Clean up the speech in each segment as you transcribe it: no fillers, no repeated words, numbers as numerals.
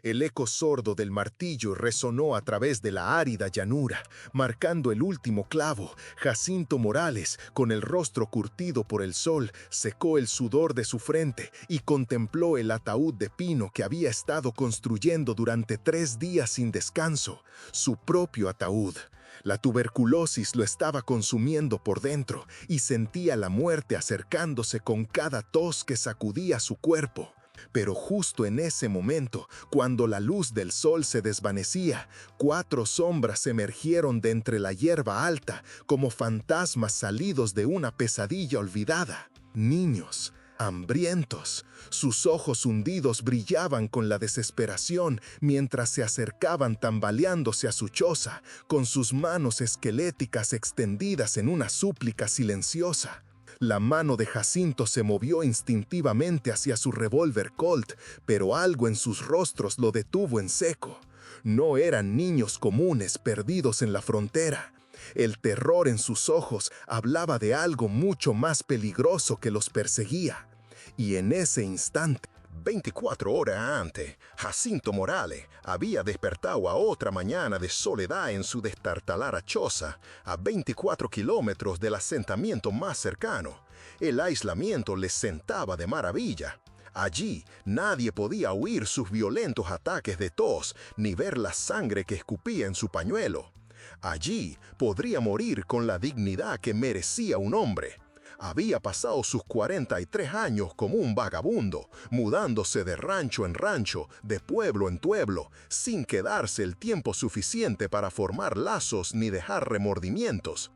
El eco sordo del martillo resonó a través de la árida llanura, marcando el último clavo. Jacinto Morales, con el rostro curtido por el sol, secó el sudor de su frente y contempló el ataúd de pino que había estado construyendo durante 3 días sin descanso, su propio ataúd. La tuberculosis lo estaba consumiendo por dentro y sentía la muerte acercándose con cada tos que sacudía su cuerpo. Pero justo en ese momento, cuando la luz del sol se desvanecía, 4 sombras emergieron de entre la hierba alta, como fantasmas salidos de una pesadilla olvidada. Niños, hambrientos, sus ojos hundidos brillaban con la desesperación mientras se acercaban tambaleándose a su choza, con sus manos esqueléticas extendidas en una súplica silenciosa. La mano de Jacinto se movió instintivamente hacia su revólver Colt, pero algo en sus rostros lo detuvo en seco. No eran niños comunes perdidos en la frontera. El terror en sus ojos hablaba de algo mucho más peligroso que los perseguía. Y en ese instante, 24 horas antes, Jacinto Morales había despertado a otra mañana de soledad en su destartalada choza, a 24 kilómetros del asentamiento más cercano. El aislamiento le sentaba de maravilla. Allí nadie podía oír sus violentos ataques de tos ni ver la sangre que escupía en su pañuelo. Allí podría morir con la dignidad que merecía un hombre. Había pasado sus 43 años como un vagabundo, mudándose de rancho en rancho, de pueblo en pueblo, sin quedarse el tiempo suficiente para formar lazos ni dejar remordimientos.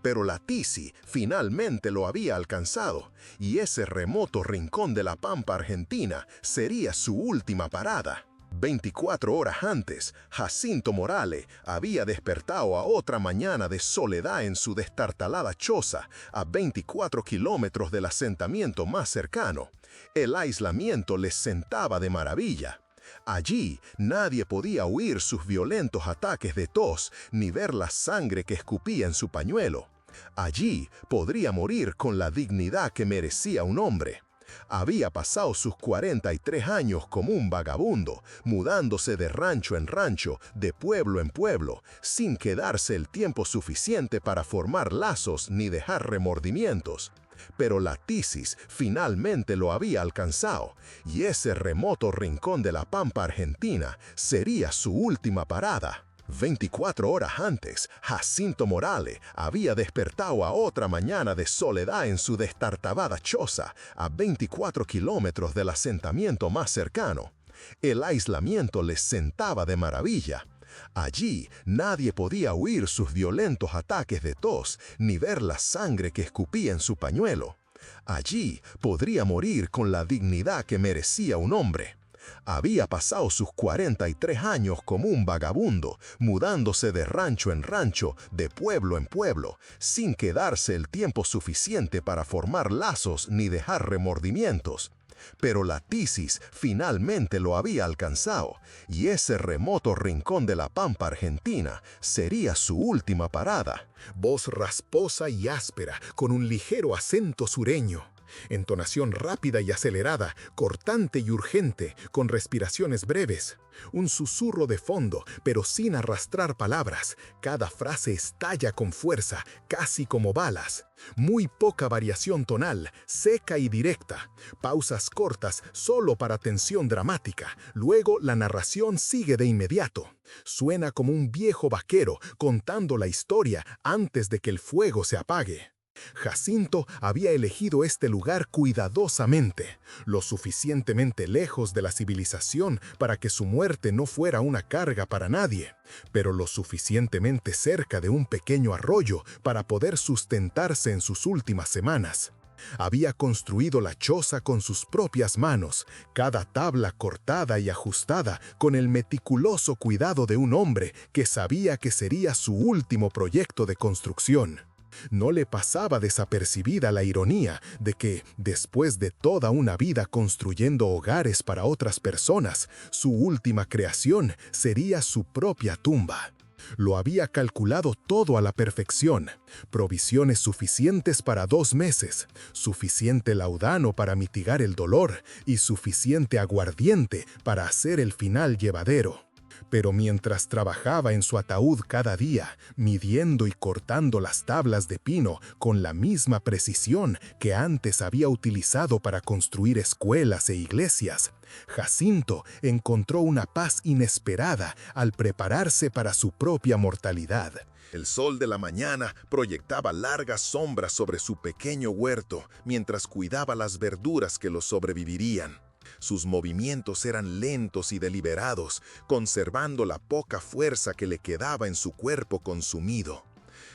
Pero la Tisi finalmente lo había alcanzado, y ese remoto rincón de la pampa argentina sería su última parada. 24 horas antes, Jacinto Morales había despertado a otra mañana de soledad en su destartalada choza, a 24 kilómetros del asentamiento más cercano. El aislamiento les sentaba de maravilla. Allí nadie podía oír sus violentos ataques de tos ni ver la sangre que escupía en su pañuelo. Allí podría morir con la dignidad que merecía un hombre. Había pasado sus 43 años como un vagabundo, mudándose de rancho en rancho, de pueblo en pueblo, sin quedarse el tiempo suficiente para formar lazos ni dejar remordimientos. Pero la Tisis finalmente lo había alcanzado, y ese remoto rincón de la pampa argentina sería su última parada. 24 horas antes, Jacinto Morales había despertado a otra mañana de soledad en su destartalada choza, a 24 kilómetros del asentamiento más cercano. El aislamiento les sentaba de maravilla. Allí nadie podía oír sus violentos ataques de tos ni ver la sangre que escupía en su pañuelo. Allí podría morir con la dignidad que merecía un hombre. Había pasado sus 43 años como un vagabundo, mudándose de rancho en rancho, de pueblo en pueblo, sin quedarse el tiempo suficiente para formar lazos ni dejar remordimientos. Pero la Tisis finalmente lo había alcanzado, y ese remoto rincón de la pampa argentina sería su última parada. voz rasposa y áspera, con un ligero acento sureño. Entonación rápida y acelerada, cortante y urgente, con respiraciones breves. Un susurro de fondo, pero sin arrastrar palabras. Cada frase estalla con fuerza, casi como balas. Muy poca variación tonal, seca y directa. Pausas cortas solo para tensión dramática. Luego la narración sigue de inmediato. Suena como un viejo vaquero contando la historia antes de que el fuego se apague. Jacinto había elegido este lugar cuidadosamente, lo suficientemente lejos de la civilización para que su muerte no fuera una carga para nadie, pero lo suficientemente cerca de un pequeño arroyo para poder sustentarse en sus últimas semanas. Había construido la choza con sus propias manos, cada tabla cortada y ajustada con el meticuloso cuidado de un hombre que sabía que sería su último proyecto de construcción. No le pasaba desapercibida la ironía de que, después de toda una vida construyendo hogares para otras personas, su última creación sería su propia tumba. Lo había calculado todo a la perfección. Provisiones suficientes para 2 meses, suficiente laudano para mitigar el dolor y suficiente aguardiente para hacer el final llevadero. Pero mientras trabajaba en su ataúd cada día, midiendo y cortando las tablas de pino con la misma precisión que antes había utilizado para construir escuelas e iglesias, Jacinto encontró una paz inesperada al prepararse para su propia mortalidad. El sol de la mañana proyectaba largas sombras sobre su pequeño huerto mientras cuidaba las verduras que lo sobrevivirían. Sus movimientos eran lentos y deliberados, conservando la poca fuerza que le quedaba en su cuerpo consumido.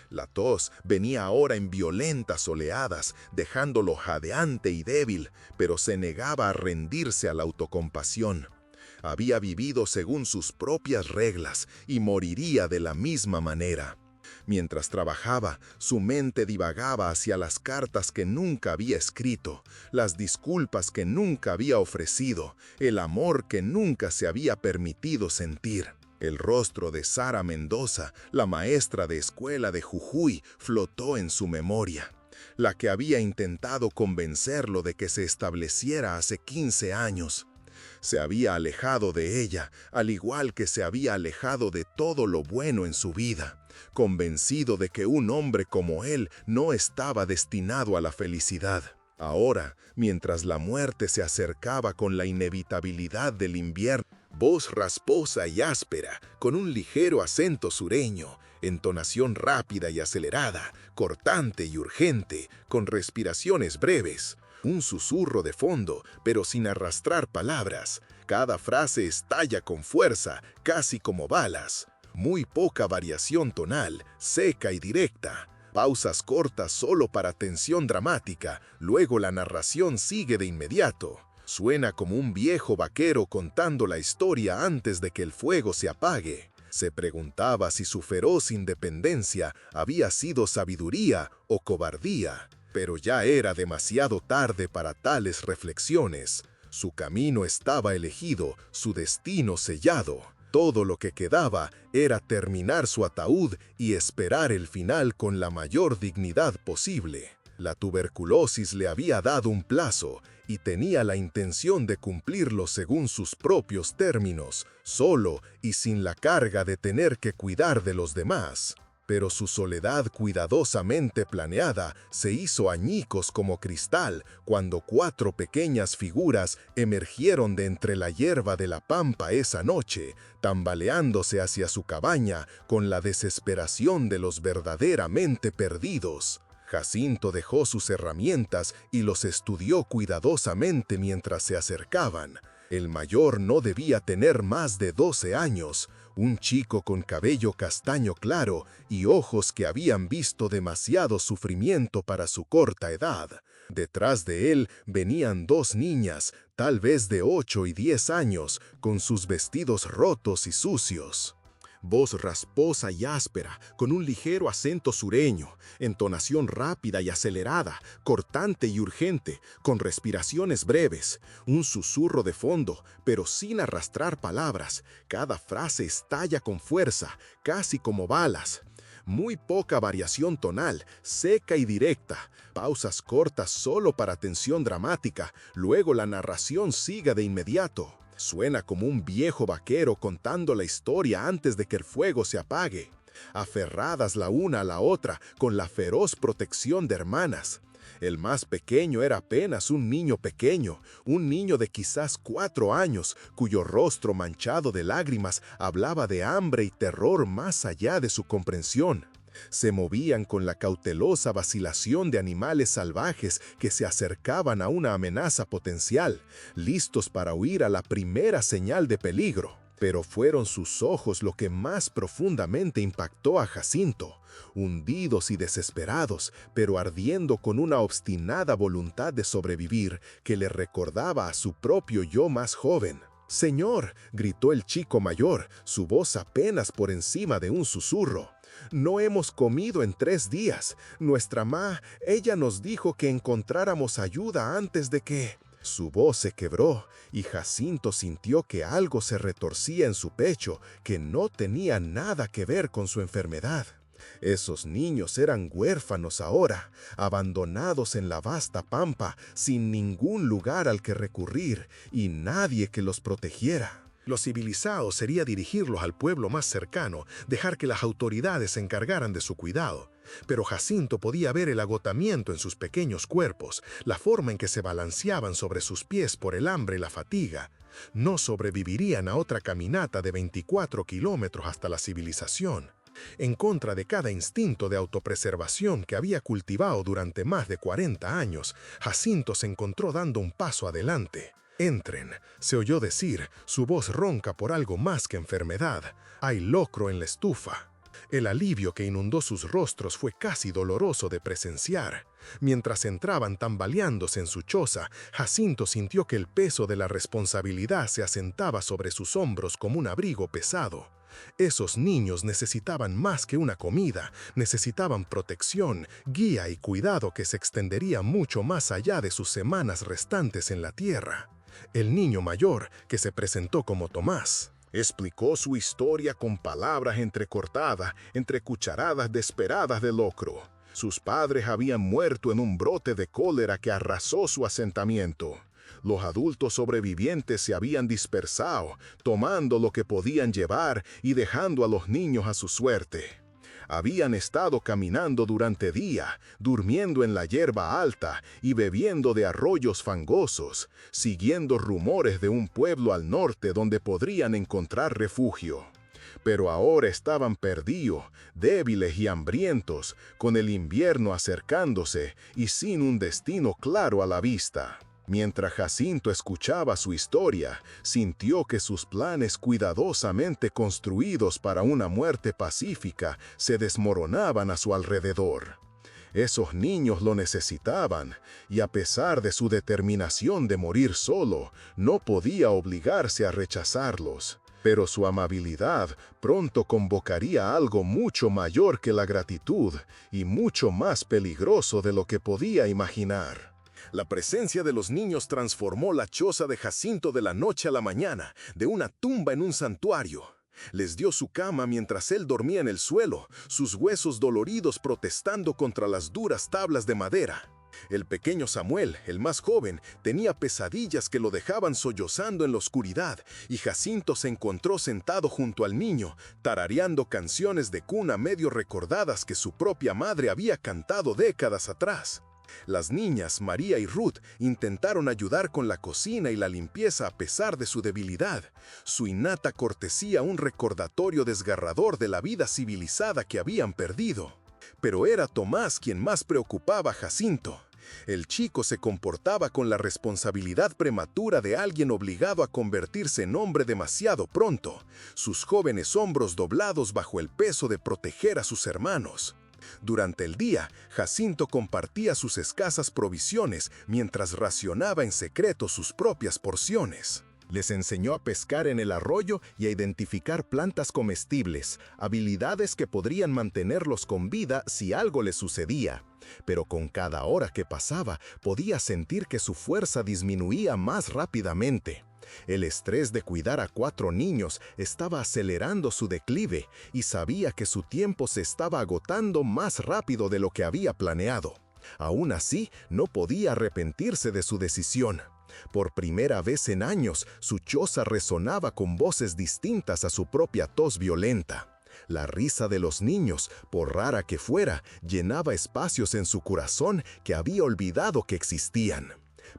La tos venía ahora en violentas oleadas, dejándolo jadeante y débil, pero se negaba a rendirse a la autocompasión. Había vivido según sus propias reglas y moriría de la misma manera. Mientras trabajaba, su mente divagaba hacia las cartas que nunca había escrito, las disculpas que nunca había ofrecido, el amor que nunca se había permitido sentir. El rostro de Sara Mendoza, la maestra de escuela de Jujuy, flotó en su memoria. La que había intentado convencerlo de que se estableciera hace 15 años. Se había alejado de ella, al igual que se había alejado de todo lo bueno en su vida, convencido de que un hombre como él no estaba destinado a la felicidad. Ahora, mientras la muerte se acercaba con la inevitabilidad del invierno, voz rasposa y áspera, con un ligero acento sureño, entonación rápida y acelerada, cortante y urgente, con respiraciones breves, un susurro de fondo, pero sin arrastrar palabras. Cada frase estalla con fuerza, casi como balas. Muy poca variación tonal, seca y directa. Pausas cortas solo para tensión dramática, luego la narración sigue de inmediato. Suena como un viejo vaquero contando la historia antes de que el fuego se apague. Se preguntaba si su feroz independencia había sido sabiduría o cobardía, pero ya era demasiado tarde para tales reflexiones. Su camino estaba elegido, su destino sellado. Todo lo que quedaba era terminar su ataúd y esperar el final con la mayor dignidad posible. La tuberculosis le había dado un plazo y tenía la intención de cumplirlo según sus propios términos, solo y sin la carga de tener que cuidar de los demás. Pero su soledad cuidadosamente planeada se hizo añicos como cristal cuando 4 pequeñas figuras emergieron de entre la hierba de la pampa esa noche, tambaleándose hacia su cabaña con la desesperación de los verdaderamente perdidos. Jacinto dejó sus herramientas y los estudió cuidadosamente mientras se acercaban. El mayor no debía tener más de 12 años, un chico con cabello castaño claro y ojos que habían visto demasiado sufrimiento para su corta edad. Detrás de él venían 2 niñas, tal vez de 8 y 10 años, con sus vestidos rotos y sucios. Voz rasposa y áspera, con un ligero acento sureño, entonación rápida y acelerada, cortante y urgente, con respiraciones breves, un susurro de fondo, pero sin arrastrar palabras. Cada frase estalla con fuerza, casi como balas. Muy poca variación tonal, seca y directa, pausas cortas solo para tensión dramática, luego la narración sigue de inmediato. Suena como un viejo vaquero contando la historia antes de que el fuego se apague, aferradas la una a la otra con la feroz protección de hermanas. El más pequeño era apenas un niño pequeño, un niño de quizás 4 años, cuyo rostro manchado de lágrimas hablaba de hambre y terror más allá de su comprensión. Se movían con la cautelosa vacilación de animales salvajes que se acercaban a una amenaza potencial, listos para huir a la primera señal de peligro. Pero fueron sus ojos lo que más profundamente impactó a Jacinto, hundidos y desesperados, pero ardiendo con una obstinada voluntad de sobrevivir que le recordaba a su propio yo más joven. «Señor», gritó el chico mayor, su voz apenas por encima de un susurro. «No hemos comido en 3 días. Nuestra ella nos dijo que encontráramos ayuda antes de que...» Su voz se quebró y Jacinto sintió que algo se retorcía en su pecho que no tenía nada que ver con su enfermedad. Esos niños eran huérfanos ahora, abandonados en la vasta pampa, sin ningún lugar al que recurrir y nadie que los protegiera. Lo civilizado sería dirigirlos al pueblo más cercano, dejar que las autoridades se encargaran de su cuidado. Pero Jacinto podía ver el agotamiento en sus pequeños cuerpos, la forma en que se balanceaban sobre sus pies por el hambre y la fatiga. No sobrevivirían a otra caminata de 24 kilómetros hasta la civilización. En contra de cada instinto de autopreservación que había cultivado durante más de 40 años, Jacinto se encontró dando un paso adelante. «Entren», se oyó decir, su voz ronca por algo más que enfermedad. «Hay locro en la estufa». El alivio que inundó sus rostros fue casi doloroso de presenciar. Mientras entraban tambaleándose en su choza, Jacinto sintió que el peso de la responsabilidad se asentaba sobre sus hombros como un abrigo pesado. Esos niños necesitaban más que una comida, necesitaban protección, guía y cuidado que se extendería mucho más allá de sus semanas restantes en la tierra. El niño mayor, que se presentó como Tomás, explicó su historia con palabras entrecortadas, entre cucharadas desesperadas de locro. Sus padres habían muerto en un brote de cólera que arrasó su asentamiento. Los adultos sobrevivientes se habían dispersado, tomando lo que podían llevar y dejando a los niños a su suerte. Habían estado caminando durante día, durmiendo en la hierba alta y bebiendo de arroyos fangosos, siguiendo rumores de un pueblo al norte donde podrían encontrar refugio. Pero ahora estaban perdidos, débiles y hambrientos, con el invierno acercándose y sin un destino claro a la vista. Mientras Jacinto escuchaba su historia, sintió que sus planes cuidadosamente construidos para una muerte pacífica se desmoronaban a su alrededor. Esos niños lo necesitaban, y a pesar de su determinación de morir solo, no podía obligarse a rechazarlos. Pero su amabilidad pronto convocaría algo mucho mayor que la gratitud y mucho más peligroso de lo que podía imaginar. La presencia de los niños transformó la choza de Jacinto de la noche a la mañana, de una tumba en un santuario. Les dio su cama mientras él dormía en el suelo, sus huesos doloridos protestando contra las duras tablas de madera. El pequeño Samuel, el más joven, tenía pesadillas que lo dejaban sollozando en la oscuridad, y Jacinto se encontró sentado junto al niño, tarareando canciones de cuna medio recordadas que su propia madre había cantado décadas atrás. Las niñas, María y Ruth, intentaron ayudar con la cocina y la limpieza a pesar de su debilidad. Su innata cortesía un recordatorio desgarrador de la vida civilizada que habían perdido. Pero era Tomás quien más preocupaba a Jacinto. El chico se comportaba con la responsabilidad prematura de alguien obligado a convertirse en hombre demasiado pronto, sus jóvenes hombros doblados bajo el peso de proteger a sus hermanos. Durante el día, Jacinto compartía sus escasas provisiones mientras racionaba en secreto sus propias porciones. Les enseñó a pescar en el arroyo y a identificar plantas comestibles, habilidades que podrían mantenerlos con vida si algo les sucedía. Pero con cada hora que pasaba, podía sentir que su fuerza disminuía más rápidamente. El estrés de cuidar a 4 niños estaba acelerando su declive y sabía que su tiempo se estaba agotando más rápido de lo que había planeado. Aún así, no podía arrepentirse de su decisión. Por primera vez en años, su choza resonaba con voces distintas a su propia tos violenta. La risa de los niños, por rara que fuera, llenaba espacios en su corazón que había olvidado que existían.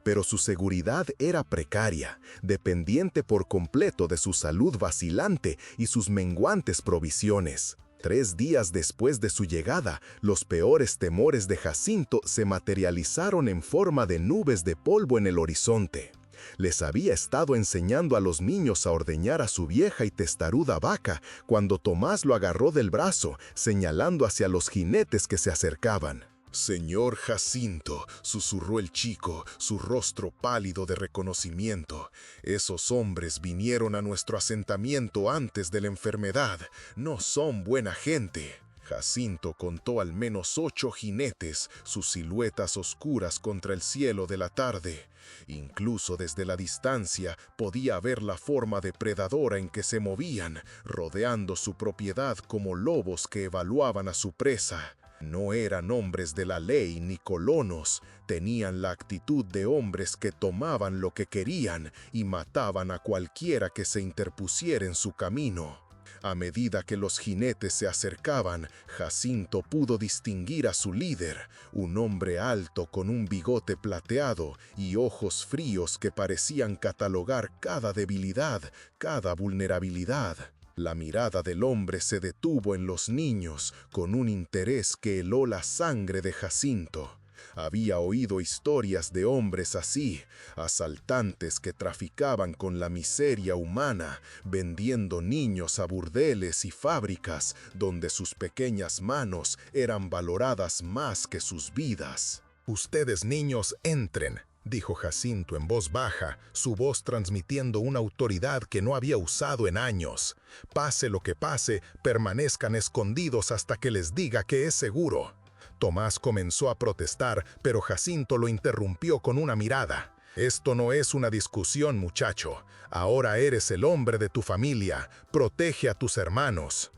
Pero su seguridad era precaria, dependiente por completo de su salud vacilante y sus menguantes provisiones. 3 días después de su llegada, los peores temores de Jacinto se materializaron en forma de nubes de polvo en el horizonte. Les había estado enseñando a los niños a ordeñar a su vieja y testaruda vaca cuando Tomás lo agarró del brazo, señalando hacia los jinetes que se acercaban. «Señor Jacinto», susurró el chico, su rostro pálido de reconocimiento. «Esos hombres vinieron a nuestro asentamiento antes de la enfermedad. No son buena gente». Jacinto contó al menos 8 jinetes, sus siluetas oscuras contra el cielo de la tarde. Incluso desde la distancia podía ver la forma depredadora en que se movían, rodeando su propiedad como lobos que evaluaban a su presa. No eran hombres de la ley ni colonos, tenían la actitud de hombres que tomaban lo que querían y mataban a cualquiera que se interpusiera en su camino. A medida que los jinetes se acercaban, Jacinto pudo distinguir a su líder, un hombre alto con un bigote plateado y ojos fríos que parecían catalogar cada debilidad, cada vulnerabilidad. La mirada del hombre se detuvo en los niños con un interés que heló la sangre de Jacinto. Había oído historias de hombres así, asaltantes que traficaban con la miseria humana, vendiendo niños a burdeles y fábricas donde sus pequeñas manos eran valoradas más que sus vidas. «Ustedes, niños, entren», dijo Jacinto en voz baja, su voz transmitiendo una autoridad que no había usado en años. «Pase lo que pase, permanezcan escondidos hasta que les diga que es seguro». Tomás comenzó a protestar, pero Jacinto lo interrumpió con una mirada. «Esto no es una discusión, muchacho. Ahora eres el hombre de tu familia. Protege a tus hermanos».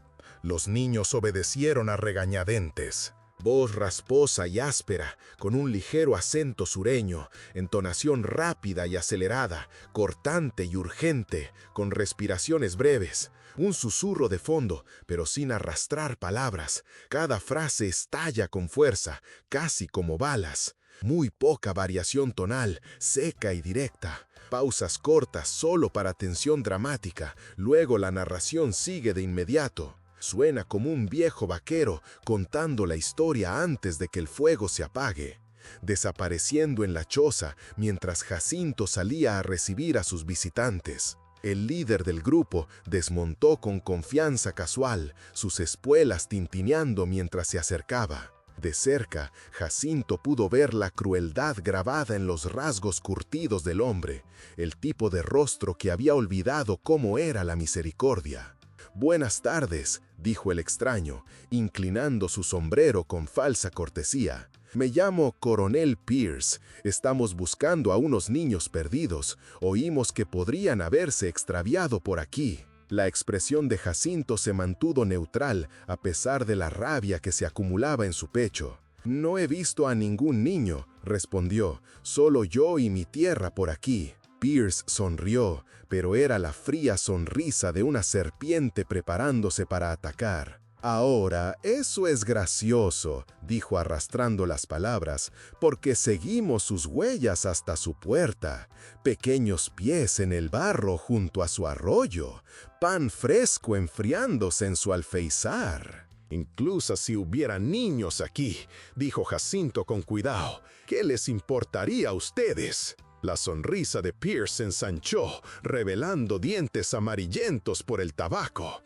Los niños obedecieron a regañadientes. Voz rasposa y áspera, con un ligero acento sureño, entonación rápida y acelerada, cortante y urgente, con respiraciones breves. Un susurro de fondo, pero sin arrastrar palabras. Cada frase estalla con fuerza, casi como balas. Muy poca variación tonal, seca y directa. Pausas cortas solo para tensión dramática. Luego la narración sigue de inmediato. Suena como un viejo vaquero contando la historia antes de que el fuego se apague. Desapareciendo en la choza mientras Jacinto salía a recibir a sus visitantes. El líder del grupo desmontó con confianza casual, sus espuelas tintineando mientras se acercaba. De cerca, Jacinto pudo ver la crueldad grabada en los rasgos curtidos del hombre, el tipo de rostro que había olvidado cómo era la misericordia. «Buenas tardes», dijo el extraño, inclinando su sombrero con falsa cortesía. «Me llamo Coronel Pierce. Estamos buscando a unos niños perdidos. Oímos que podrían haberse extraviado por aquí». La expresión de Jacinto se mantuvo neutral a pesar de la rabia que se acumulaba en su pecho. «No he visto a ningún niño», respondió, «solo yo y mi tierra por aquí». Pierce sonrió, pero era la fría sonrisa de una serpiente preparándose para atacar. «Ahora, eso es gracioso», dijo arrastrando las palabras, «porque seguimos sus huellas hasta su puerta. Pequeños pies en el barro junto a su arroyo, pan fresco enfriándose en su alféizar». «Incluso si hubiera niños aquí», dijo Jacinto con cuidado, «¿qué les importaría a ustedes?». La sonrisa de Pierce se ensanchó, revelando dientes amarillentos por el tabaco.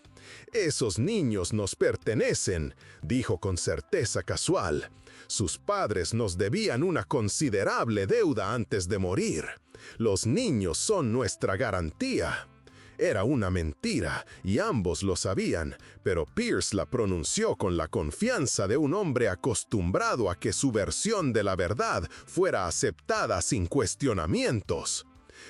«Esos niños nos pertenecen», dijo con certeza casual. «Sus padres nos debían una considerable deuda antes de morir. Los niños son nuestra garantía». Era una mentira, y ambos lo sabían, pero Pierce la pronunció con la confianza de un hombre acostumbrado a que su versión de la verdad fuera aceptada sin cuestionamientos.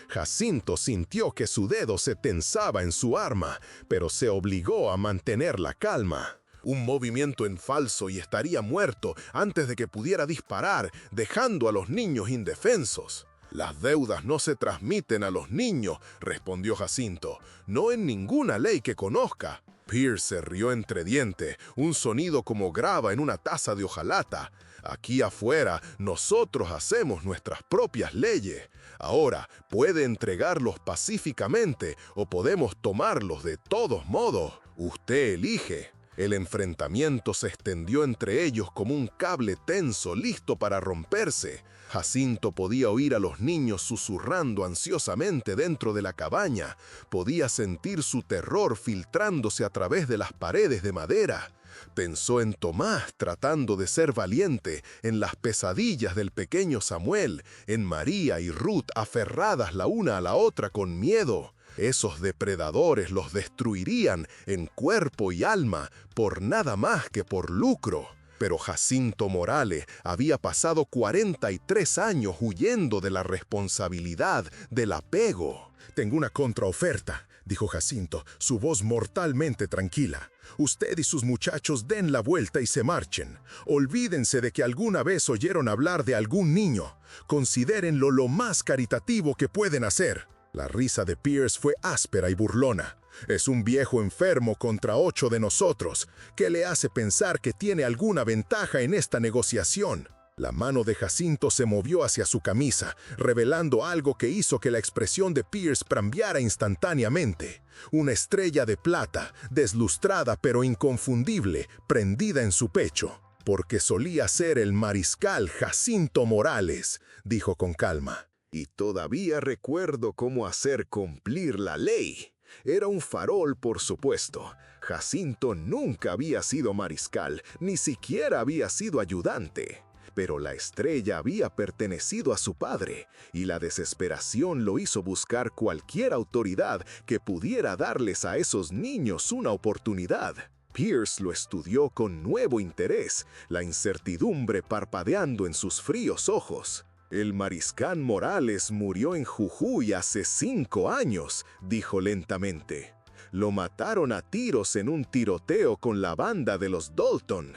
Jacinto sintió que su dedo se tensaba en su arma, pero se obligó a mantener la calma. Un movimiento en falso y estaría muerto antes de que pudiera disparar, dejando a los niños indefensos. «Las deudas no se transmiten a los niños», respondió Jacinto, «no en ninguna ley que conozca». Pierce se rió entre dientes, un sonido como grava en una taza de hojalata. «Aquí afuera, nosotros hacemos nuestras propias leyes. Ahora, puede entregarlos pacíficamente o podemos tomarlos de todos modos. Usted elige». El enfrentamiento se extendió entre ellos como un cable tenso listo para romperse. Jacinto podía oír a los niños susurrando ansiosamente dentro de la cabaña. Podía sentir su terror filtrándose a través de las paredes de madera. Pensó en Tomás tratando de ser valiente, en las pesadillas del pequeño Samuel, en María y Ruth aferradas la una a la otra con miedo. Esos depredadores los destruirían en cuerpo y alma por nada más que por lucro. Pero Jacinto Morales había pasado 43 años huyendo de la responsabilidad del apego. «Tengo una contraoferta», dijo Jacinto, su voz mortalmente tranquila. «Usted y sus muchachos den la vuelta y se marchen. Olvídense de que alguna vez oyeron hablar de algún niño. Considérenlo lo más caritativo que pueden hacer». La risa de Pierce fue áspera y burlona. «Es un viejo enfermo contra 8 de nosotros. ¿Qué le hace pensar que tiene alguna ventaja en esta negociación?» La mano de Jacinto se movió hacia su camisa, revelando algo que hizo que la expresión de Pierce cambiara instantáneamente. Una estrella de plata, deslustrada pero inconfundible, prendida en su pecho. «Porque solía ser el mariscal Jacinto Morales», dijo con calma. «Y todavía recuerdo cómo hacer cumplir la ley». Era un farol, por supuesto. Jacinto nunca había sido mariscal, ni siquiera había sido ayudante. Pero la estrella había pertenecido a su padre, y la desesperación lo hizo buscar cualquier autoridad que pudiera darles a esos niños una oportunidad. Pierce lo estudió con nuevo interés, la incertidumbre parpadeando en sus fríos ojos. «El mariscal Morales murió en Jujuy hace 5 años», dijo lentamente. «Lo mataron a tiros en un tiroteo con la banda de los Dalton».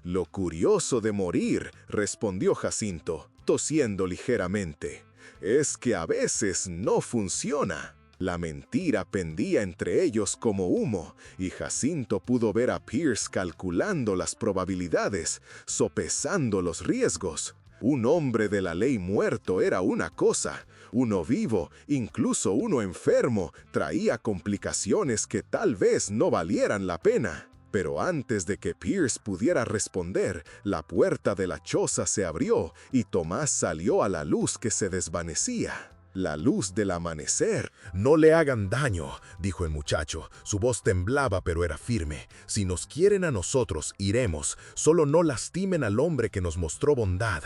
«Lo curioso de morir», respondió Jacinto, tosiendo ligeramente, «es que a veces no funciona». La mentira pendía entre ellos como humo, y Jacinto pudo ver a Pierce calculando las probabilidades, sopesando los riesgos. Un hombre de la ley muerto era una cosa, uno vivo, incluso uno enfermo, traía complicaciones que tal vez no valieran la pena. Pero antes de que Pierce pudiera responder, la puerta de la choza se abrió y Tomás salió a la luz que se desvanecía. La luz del amanecer. «No le hagan daño», dijo el muchacho. Su voz temblaba pero era firme. «Si nos quieren a nosotros, iremos. Solo no lastimen al hombre que nos mostró bondad».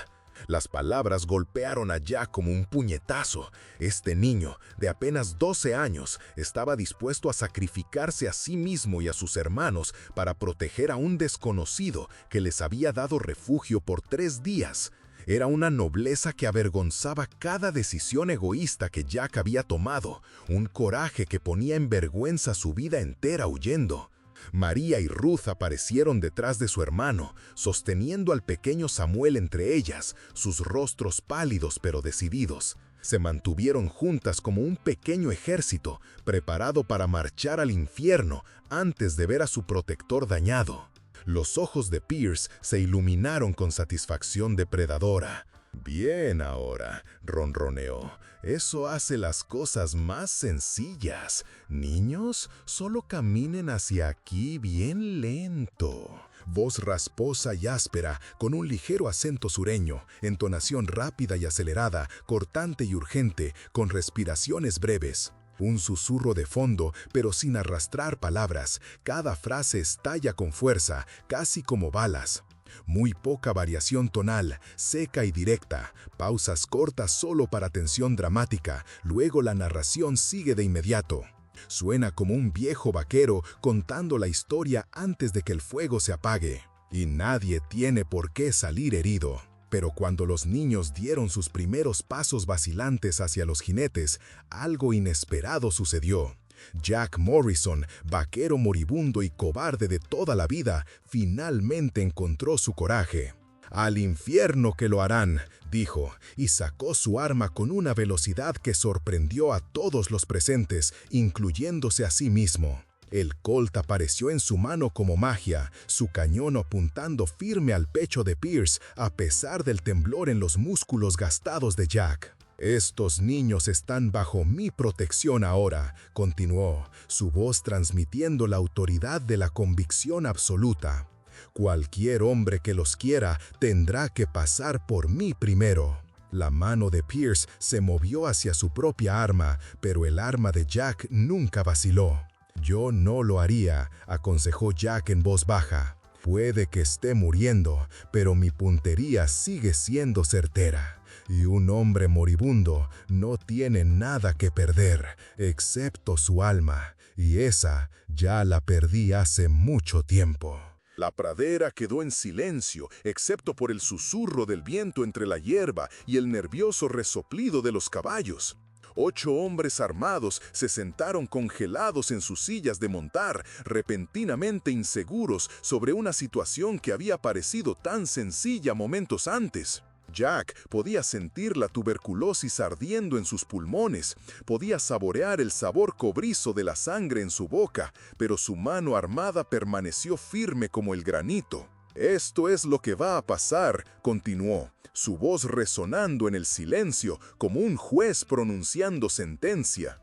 Las palabras golpearon a Jack como un puñetazo. Este niño, de apenas 12 años, estaba dispuesto a sacrificarse a sí mismo y a sus hermanos para proteger a un desconocido que les había dado refugio por 3 días. Era una nobleza que avergonzaba cada decisión egoísta que Jack había tomado, un coraje que ponía en vergüenza su vida entera huyendo. María y Ruth aparecieron detrás de su hermano, sosteniendo al pequeño Samuel entre ellas, sus rostros pálidos pero decididos. Se mantuvieron juntas como un pequeño ejército, preparado para marchar al infierno antes de ver a su protector dañado. Los ojos de Pierce se iluminaron con satisfacción depredadora. «Bien ahora», ronroneó. «Eso hace las cosas más sencillas. Niños, solo caminen hacia aquí bien lento». Voz rasposa y áspera, con un ligero acento sureño, entonación rápida y acelerada, cortante y urgente, con respiraciones breves. Un susurro de fondo, pero sin arrastrar palabras. Cada frase estalla con fuerza, casi como balas. Muy poca variación tonal, seca y directa, pausas cortas solo para tensión dramática, luego la narración sigue de inmediato. Suena como un viejo vaquero contando la historia antes de que el fuego se apague. Y nadie tiene por qué salir herido. Pero cuando los niños dieron sus primeros pasos vacilantes hacia los jinetes, algo inesperado sucedió. Jack Morrison, vaquero moribundo y cobarde de toda la vida, finalmente encontró su coraje. «Al infierno que lo harán», dijo, y sacó su arma con una velocidad que sorprendió a todos los presentes, incluyéndose a sí mismo. El Colt apareció en su mano como magia, su cañón apuntando firme al pecho de Pierce, a pesar del temblor en los músculos gastados de Jack. «Estos niños están bajo mi protección ahora», continuó, su voz transmitiendo la autoridad de la convicción absoluta. «Cualquier hombre que los quiera tendrá que pasar por mí primero». La mano de Pierce se movió hacia su propia arma, pero el arma de Jack nunca vaciló. «Yo no lo haría», aconsejó Jack en voz baja. «Puede que esté muriendo, pero mi puntería sigue siendo certera. y un hombre moribundo no tiene nada que perder, excepto su alma, y esa ya la perdí hace mucho tiempo. La pradera quedó en silencio, excepto por el susurro del viento entre la hierba y el nervioso resoplido de los caballos. 8 hombres armados se sentaron congelados en sus sillas de montar, repentinamente inseguros sobre una situación que había parecido tan sencilla momentos antes. Jack podía sentir la tuberculosis ardiendo en sus pulmones, podía saborear el sabor cobrizo de la sangre en su boca, pero su mano armada permaneció firme como el granito. «Esto es lo que va a pasar», continuó, su voz resonando en el silencio como un juez pronunciando sentencia.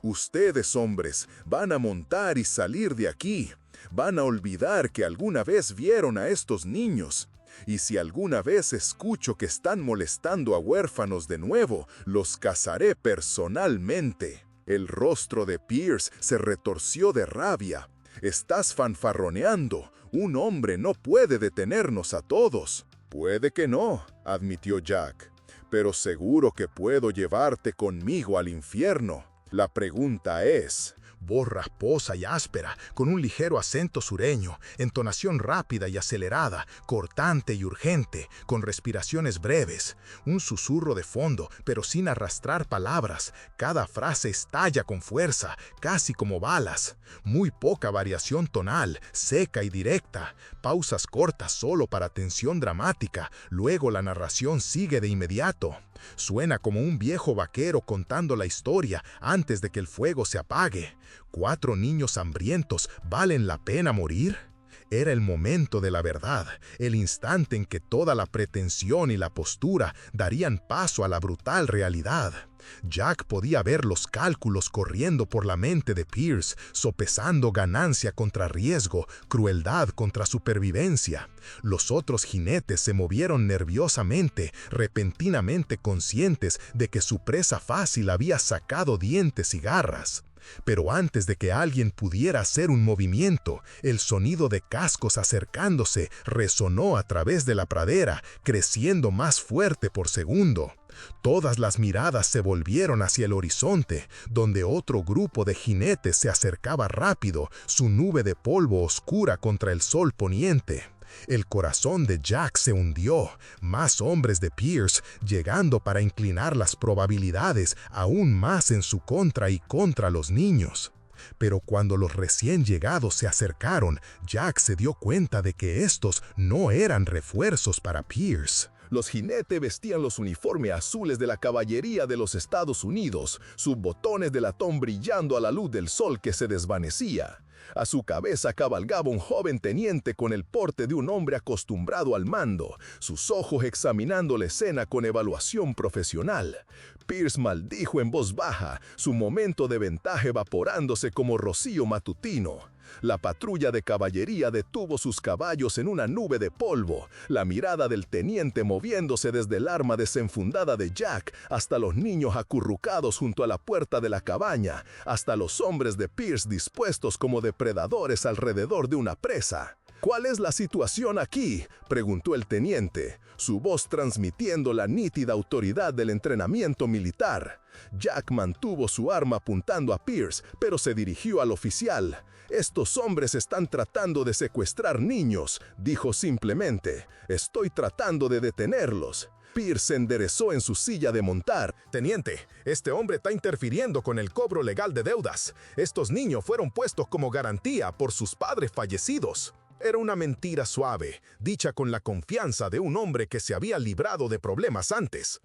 «Ustedes, hombres, van a montar y salir de aquí. Van a olvidar que alguna vez vieron a estos niños. Y si alguna vez escucho que están molestando a huérfanos de nuevo, los cazaré personalmente». El rostro de Pierce se retorció de rabia. «Estás fanfarroneando. Un hombre no puede detenernos a todos». «Puede que no», admitió Jack, «pero seguro que puedo llevarte conmigo al infierno. La pregunta es...». Voz rasposa y áspera, con un ligero acento sureño, entonación rápida y acelerada, cortante y urgente, con respiraciones breves, un susurro de fondo, pero sin arrastrar palabras. Cada frase estalla con fuerza, casi como balas. Muy poca variación tonal, seca y directa. Pausas cortas solo para tensión dramática, luego la narración sigue de inmediato. Suena como un viejo vaquero contando la historia antes de que el fuego se apague. ¿4 niños hambrientos valen la pena morir? Era el momento de la verdad, el instante en que toda la pretensión y la postura darían paso a la brutal realidad. Jack podía ver los cálculos corriendo por la mente de Pierce, sopesando ganancia contra riesgo, crueldad contra supervivencia. Los otros jinetes se movieron nerviosamente, repentinamente conscientes de que su presa fácil había sacado dientes y garras. Pero antes de que alguien pudiera hacer un movimiento, el sonido de cascos acercándose resonó a través de la pradera, creciendo más fuerte por segundo. Todas las miradas se volvieron hacia el horizonte, donde otro grupo de jinetes se acercaba rápido, su nube de polvo oscura contra el sol poniente. El corazón de Jack se hundió, más hombres de Pierce llegando para inclinar las probabilidades aún más en su contra y contra los niños. Pero cuando los recién llegados se acercaron, Jack se dio cuenta de que estos no eran refuerzos para Pierce. Los jinetes vestían los uniformes azules de la caballería de los Estados Unidos, sus botones de latón brillando a la luz del sol que se desvanecía. A su cabeza cabalgaba un joven teniente con el porte de un hombre acostumbrado al mando, sus ojos examinando la escena con evaluación profesional. Pierce maldijo en voz baja, su momento de ventaja evaporándose como rocío matutino. La patrulla de caballería detuvo sus caballos en una nube de polvo, la mirada del teniente moviéndose desde el arma desenfundada de Jack hasta los niños acurrucados junto a la puerta de la cabaña, hasta los hombres de Pierce dispuestos como depredadores alrededor de una presa. «¿Cuál es la situación aquí?», preguntó el teniente, su voz transmitiendo la nítida autoridad del entrenamiento militar. Jack mantuvo su arma apuntando a Pierce, pero se dirigió al oficial. «Estos hombres están tratando de secuestrar niños», dijo simplemente. «Estoy tratando de detenerlos». Pierce se enderezó en su silla de montar. «Teniente, este hombre está interfiriendo con el cobro legal de deudas. Estos niños fueron puestos como garantía por sus padres fallecidos». Era una mentira suave, dicha con la confianza de un hombre que se había librado de problemas antes.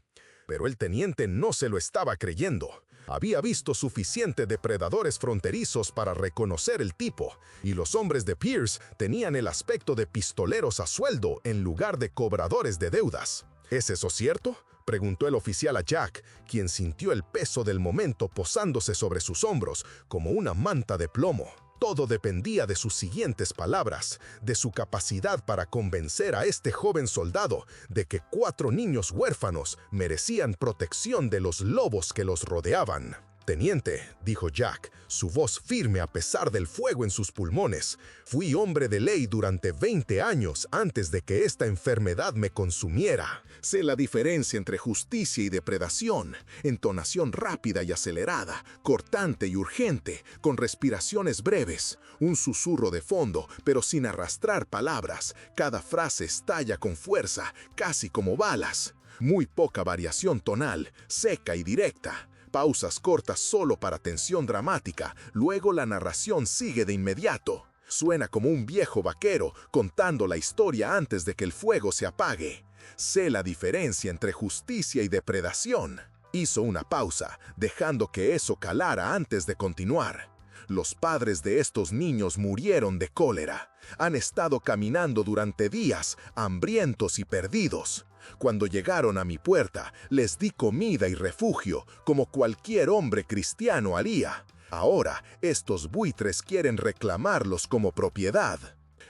Pero el teniente no se lo estaba creyendo. Había visto suficientes depredadores fronterizos para reconocer el tipo, y los hombres de Pierce tenían el aspecto de pistoleros a sueldo en lugar de cobradores de deudas. ¿Es eso cierto?, preguntó el oficial a Jack, quien sintió el peso del momento posándose sobre sus hombros como una manta de plomo. Todo dependía de sus siguientes palabras, de su capacidad para convencer a este joven soldado de que 4 niños huérfanos merecían protección de los lobos que los rodeaban. Teniente, dijo Jack, su voz firme a pesar del fuego en sus pulmones, fui hombre de ley durante 20 años antes de que esta enfermedad me consumiera. Sé la diferencia entre justicia y depredación, entonación rápida y acelerada, cortante y urgente, con respiraciones breves, un susurro de fondo, pero sin arrastrar palabras. Cada frase estalla con fuerza, casi como balas. Muy poca variación tonal, seca y directa. Pausas cortas solo para tensión dramática, luego la narración sigue de inmediato. Suena como un viejo vaquero contando la historia antes de que el fuego se apague. Sé la diferencia entre justicia y depredación. Hizo una pausa, dejando que eso calara antes de continuar. Los padres de estos niños murieron de cólera. Han estado caminando durante días, hambrientos y perdidos. Cuando llegaron a mi puerta, les di comida y refugio, como cualquier hombre cristiano haría. Ahora, estos buitres quieren reclamarlos como propiedad.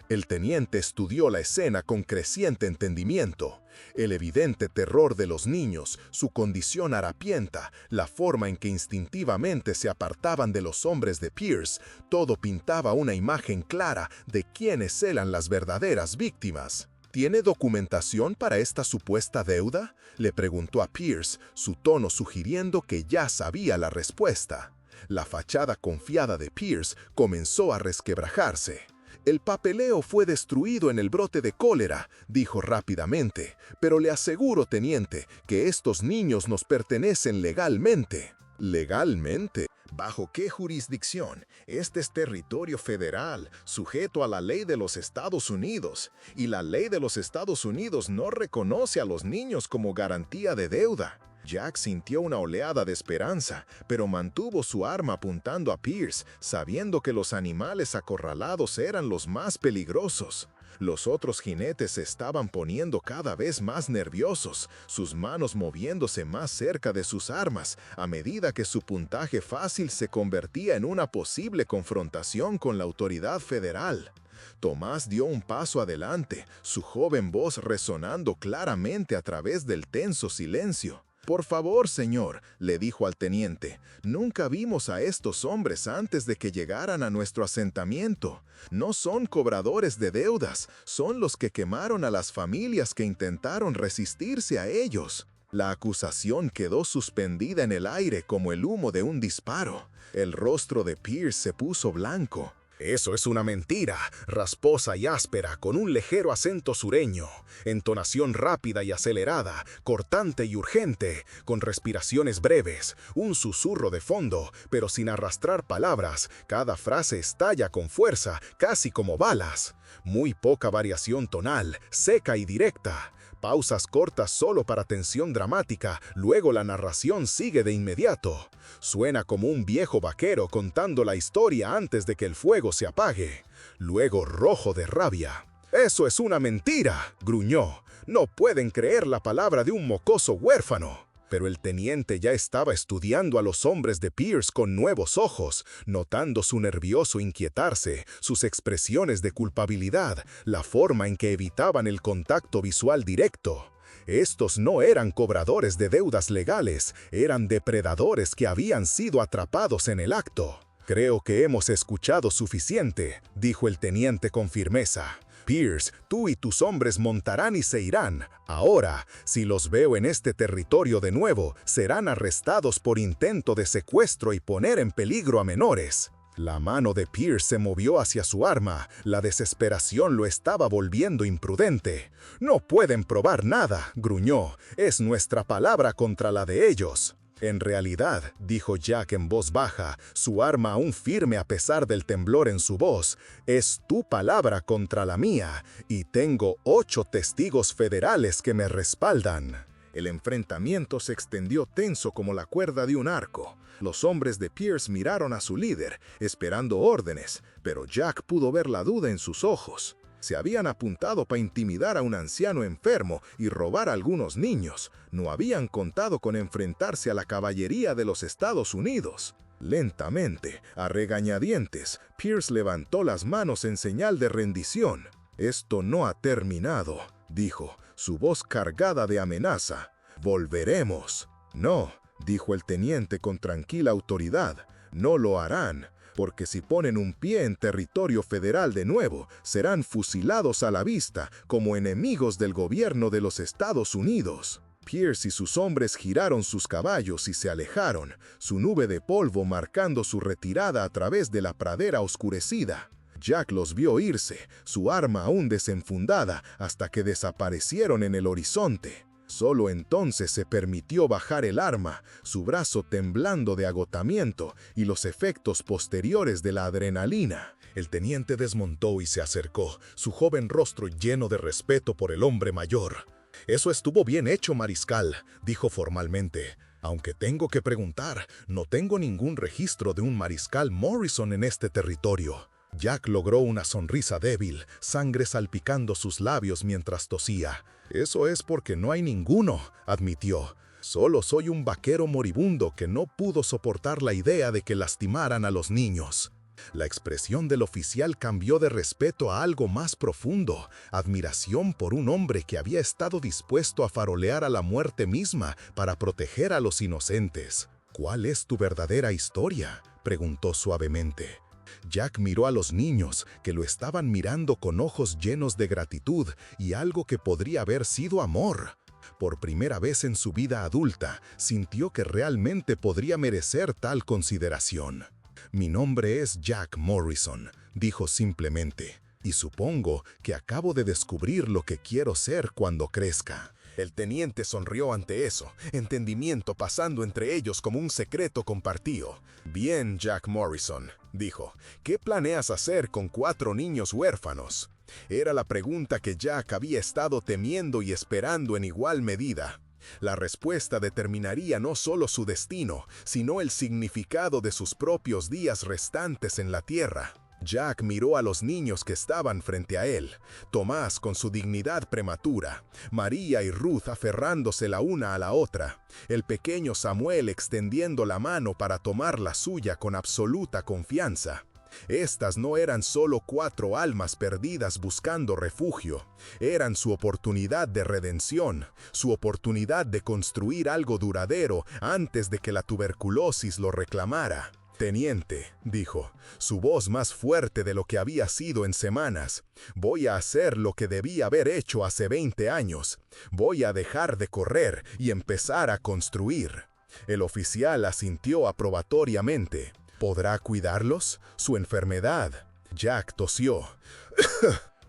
El teniente estudió la escena con creciente entendimiento. El evidente terror de los niños, su condición harapienta, la forma en que instintivamente se apartaban de los hombres de Pierce, todo pintaba una imagen clara de quiénes eran las verdaderas víctimas. ¿Tiene documentación para esta supuesta deuda?, le preguntó a Pierce, su tono sugiriendo que ya sabía la respuesta. La fachada confiada de Pierce comenzó a resquebrajarse. El papeleo fue destruido en el brote de cólera, dijo rápidamente, pero le aseguro, teniente, que estos niños nos pertenecen legalmente. ¿Legalmente? ¿Bajo qué jurisdicción? Este es territorio federal, sujeto a la ley de los Estados Unidos, y la ley de los Estados Unidos no reconoce a los niños como garantía de deuda. Jack sintió una oleada de esperanza, pero mantuvo su arma apuntando a Pierce, sabiendo que los animales acorralados eran los más peligrosos. Los otros jinetes se estaban poniendo cada vez más nerviosos, sus manos moviéndose más cerca de sus armas, a medida que su puntaje fácil se convertía en una posible confrontación con la autoridad federal. Tomás dio un paso adelante, su joven voz resonando claramente a través del tenso silencio. «Por favor, señor», le dijo al teniente, «nunca vimos a estos hombres antes de que llegaran a nuestro asentamiento. No son cobradores de deudas, son los que quemaron a las familias que intentaron resistirse a ellos». La acusación quedó suspendida en el aire como el humo de un disparo. El rostro de Pierce se puso blanco. «Eso es una mentira, rasposa y áspera, con un ligero acento sureño, entonación rápida y acelerada, cortante y urgente, con respiraciones breves, un susurro de fondo, pero sin arrastrar palabras. Cada frase estalla con fuerza, casi como balas. Muy poca variación tonal, seca y directa. Pausas cortas solo para tensión dramática, luego la narración sigue de inmediato. Suena como un viejo vaquero contando la historia antes de que el fuego se apague. Luego rojo de rabia. «¡Eso es una mentira!», gruñó. «No pueden creer la palabra de un mocoso huérfano». Pero el teniente ya estaba estudiando a los hombres de Pierce con nuevos ojos, notando su nervioso inquietarse, sus expresiones de culpabilidad, la forma en que evitaban el contacto visual directo. Estos no eran cobradores de deudas legales, eran depredadores que habían sido atrapados en el acto. «Creo que hemos escuchado suficiente», dijo el teniente con firmeza. «Pierce, tú y tus hombres montarán y se irán. Ahora, si los veo en este territorio de nuevo, serán arrestados por intento de secuestro y poner en peligro a menores». La mano de Pierce se movió hacia su arma. La desesperación lo estaba volviendo imprudente. «No pueden probar nada», gruñó. «Es nuestra palabra contra la de ellos». «En realidad», dijo Jack en voz baja, su arma aún firme a pesar del temblor en su voz, «es tu palabra contra la mía, y tengo 8 testigos federales que me respaldan». El enfrentamiento se extendió tenso como la cuerda de un arco. Los hombres de Pierce miraron a su líder, esperando órdenes, pero Jack pudo ver la duda en sus ojos. Se habían apuntado para intimidar a un anciano enfermo y robar a algunos niños. No habían contado con enfrentarse a la caballería de los Estados Unidos. Lentamente, a regañadientes, Pierce levantó las manos en señal de rendición. «Esto no ha terminado», dijo, su voz cargada de amenaza. «Volveremos». «No», dijo el teniente con tranquila autoridad. No lo harán, porque si ponen un pie en territorio federal de nuevo, serán fusilados a la vista como enemigos del gobierno de los Estados Unidos. Pierce y sus hombres giraron sus caballos y se alejaron, su nube de polvo marcando su retirada a través de la pradera oscurecida. Jack los vio irse, su arma aún desenfundada, hasta que desaparecieron en el horizonte. Solo entonces se permitió bajar el arma, su brazo temblando de agotamiento y los efectos posteriores de la adrenalina. El teniente desmontó y se acercó, su joven rostro lleno de respeto por el hombre mayor. «Eso estuvo bien hecho, mariscal», dijo formalmente. «Aunque tengo que preguntar, no tengo ningún registro de un mariscal Morrison en este territorio». Jack logró una sonrisa débil, sangre salpicando sus labios mientras tosía. «Eso es porque no hay ninguno», admitió. «Solo soy un vaquero moribundo que no pudo soportar la idea de que lastimaran a los niños». La expresión del oficial cambió de respeto a algo más profundo, admiración por un hombre que había estado dispuesto a farolear a la muerte misma para proteger a los inocentes. «¿Cuál es tu verdadera historia?», preguntó suavemente. Jack miró a los niños, que lo estaban mirando con ojos llenos de gratitud y algo que podría haber sido amor. Por primera vez en su vida adulta, sintió que realmente podría merecer tal consideración. «Mi nombre es Jack Morrison», dijo simplemente, «y supongo que acabo de descubrir lo que quiero ser cuando crezca». El teniente sonrió ante eso, entendimiento pasando entre ellos como un secreto compartido. «Bien, Jack Morrison», dijo, «¿qué planeas hacer con 4 niños huérfanos?». Era la pregunta que Jack había estado temiendo y esperando en igual medida. La respuesta determinaría no solo su destino, sino el significado de sus propios días restantes en la tierra. Jack miró a los niños que estaban frente a él, Tomás con su dignidad prematura, María y Ruth aferrándose la una a la otra, el pequeño Samuel extendiendo la mano para tomar la suya con absoluta confianza. Estas no eran solo 4 almas perdidas buscando refugio, eran su oportunidad de redención, su oportunidad de construir algo duradero antes de que la tuberculosis lo reclamara. «Teniente», dijo, su voz más fuerte de lo que había sido en semanas, «voy a hacer lo que debí haber hecho hace 20 años. Voy a dejar de correr y empezar a construir». El oficial asintió aprobatoriamente. «¿Podrá cuidarlos? Su enfermedad». Jack tosió.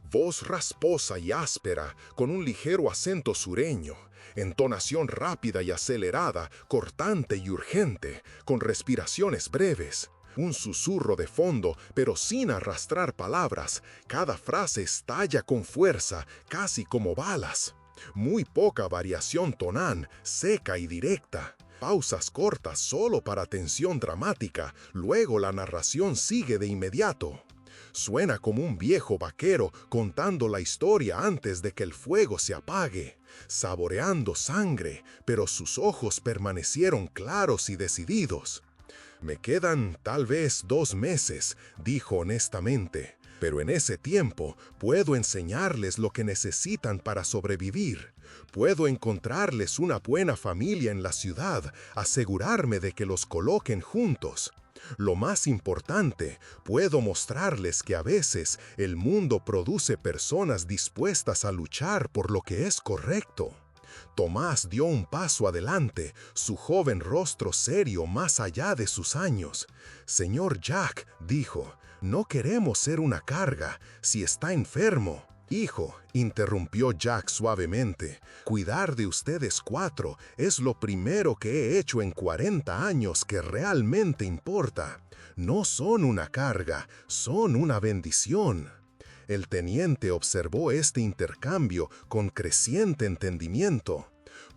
Voz rasposa y áspera, con un ligero acento sureño. Entonación rápida y acelerada, cortante y urgente, con respiraciones breves. Un susurro de fondo, pero sin arrastrar palabras. Cada frase estalla con fuerza, casi como balas. Muy poca variación tonal, seca y directa. Pausas cortas solo para tensión dramática, luego la narración sigue de inmediato. Suena como un viejo vaquero contando la historia antes de que el fuego se apague, saboreando sangre, pero sus ojos permanecieron claros y decididos. «Me quedan tal vez 2 meses», dijo honestamente, «pero en ese tiempo puedo enseñarles lo que necesitan para sobrevivir. Puedo encontrarles una buena familia en la ciudad, asegurarme de que los coloquen juntos. Lo más importante, puedo mostrarles que a veces el mundo produce personas dispuestas a luchar por lo que es correcto». Tomás dio un paso adelante, su joven rostro serio más allá de sus años. «Señor Jack», dijo, «no queremos ser una carga. Si está enfermo». «Hijo», interrumpió Jack suavemente, «cuidar de ustedes 4 es lo primero que he hecho en 40 años que realmente importa. No son una carga, son una bendición». El teniente observó este intercambio con creciente entendimiento.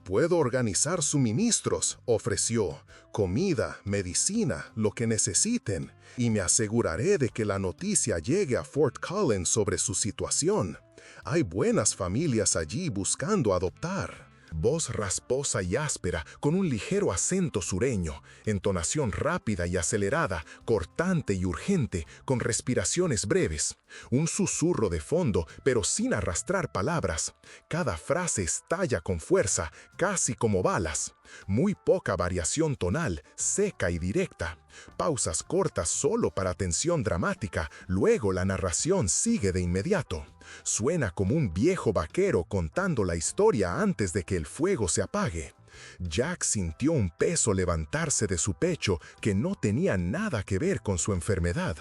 «Puedo organizar suministros», ofreció, «comida, medicina, lo que necesiten, y me aseguraré de que la noticia llegue a Fort Collins sobre su situación. Hay buenas familias allí buscando adoptar». voz rasposa y áspera con un ligero acento sureño, entonación rápida y acelerada, cortante y urgente, con respiraciones breves, un susurro de fondo pero sin arrastrar palabras. Cada frase estalla con fuerza, casi como balas. Muy poca variación tonal, seca y directa. Pausas cortas solo para tensión dramática, luego la narración sigue de inmediato. Suena como un viejo vaquero contando la historia antes de que el fuego se apague. Jack sintió un peso levantarse de su pecho que no tenía nada que ver con su enfermedad.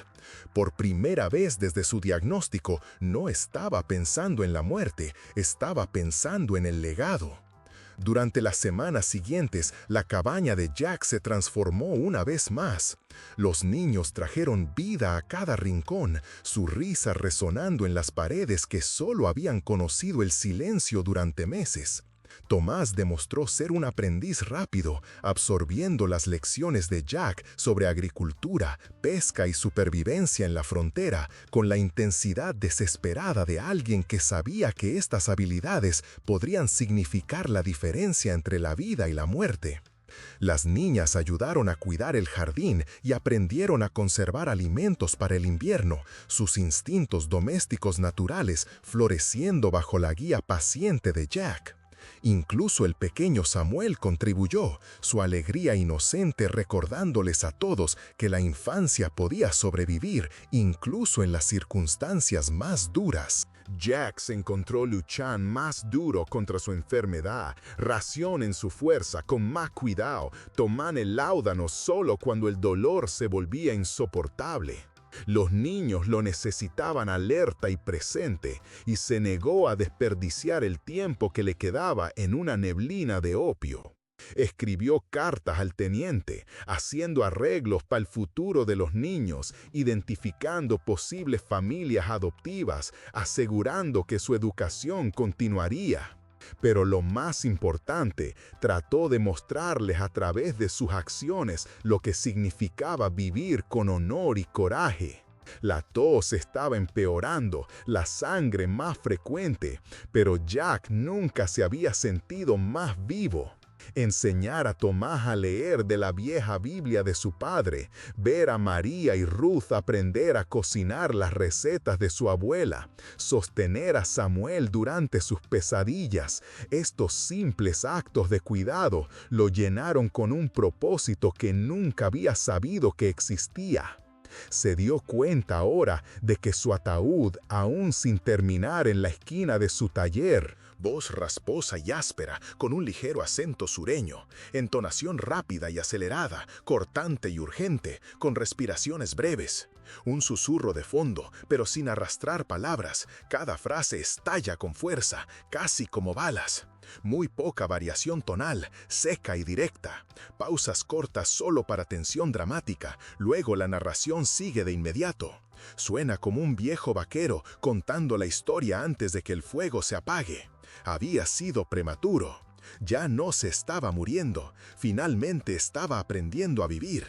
Por primera vez desde su diagnóstico, no estaba pensando en la muerte, estaba pensando en el legado. Durante las semanas siguientes, la cabaña de Jack se transformó una vez más. Los niños trajeron vida a cada rincón, su risa resonando en las paredes que solo habían conocido el silencio durante meses. Tomás demostró ser un aprendiz rápido, absorbiendo las lecciones de Jack sobre agricultura, pesca y supervivencia en la frontera, con la intensidad desesperada de alguien que sabía que estas habilidades podrían significar la diferencia entre la vida y la muerte. Las niñas ayudaron a cuidar el jardín y aprendieron a conservar alimentos para el invierno, sus instintos domésticos naturales floreciendo bajo la guía paciente de Jack. Incluso el pequeño Samuel contribuyó, su alegría inocente recordándoles a todos que la infancia podía sobrevivir incluso en las circunstancias más duras. Jack se encontró luchando más duro contra su enfermedad, racionen su fuerza con más cuidado, toman el láudano solo cuando el dolor se volvía insoportable. Los niños lo necesitaban alerta y presente, y se negó a desperdiciar el tiempo que le quedaba en una neblina de opio. Escribió cartas al teniente, haciendo arreglos para el futuro de los niños, identificando posibles familias adoptivas, asegurando que su educación continuaría. Pero lo más importante, trató de mostrarles a través de sus acciones lo que significaba vivir con honor y coraje. La tos estaba empeorando, la sangre más frecuente, pero Jack nunca se había sentido más vivo. Enseñar a Tomás a leer de la vieja Biblia de su padre, ver a María y Ruth aprender a cocinar las recetas de su abuela, sostener a Samuel durante sus pesadillas, estos simples actos de cuidado lo llenaron con un propósito que nunca había sabido que existía. Se dio cuenta ahora de que su ataúd, aún sin terminar en la esquina de su taller, voz rasposa y áspera, con un ligero acento sureño, entonación rápida y acelerada, cortante y urgente, con respiraciones breves. Un susurro de fondo, pero sin arrastrar palabras, cada frase estalla con fuerza, casi como balas. Muy poca variación tonal, seca y directa. Pausas cortas solo para tensión dramática, luego la narración sigue de inmediato. Suena como un viejo vaquero contando la historia antes de que el fuego se apague. Había sido prematuro. Ya no se estaba muriendo, finalmente estaba aprendiendo a vivir.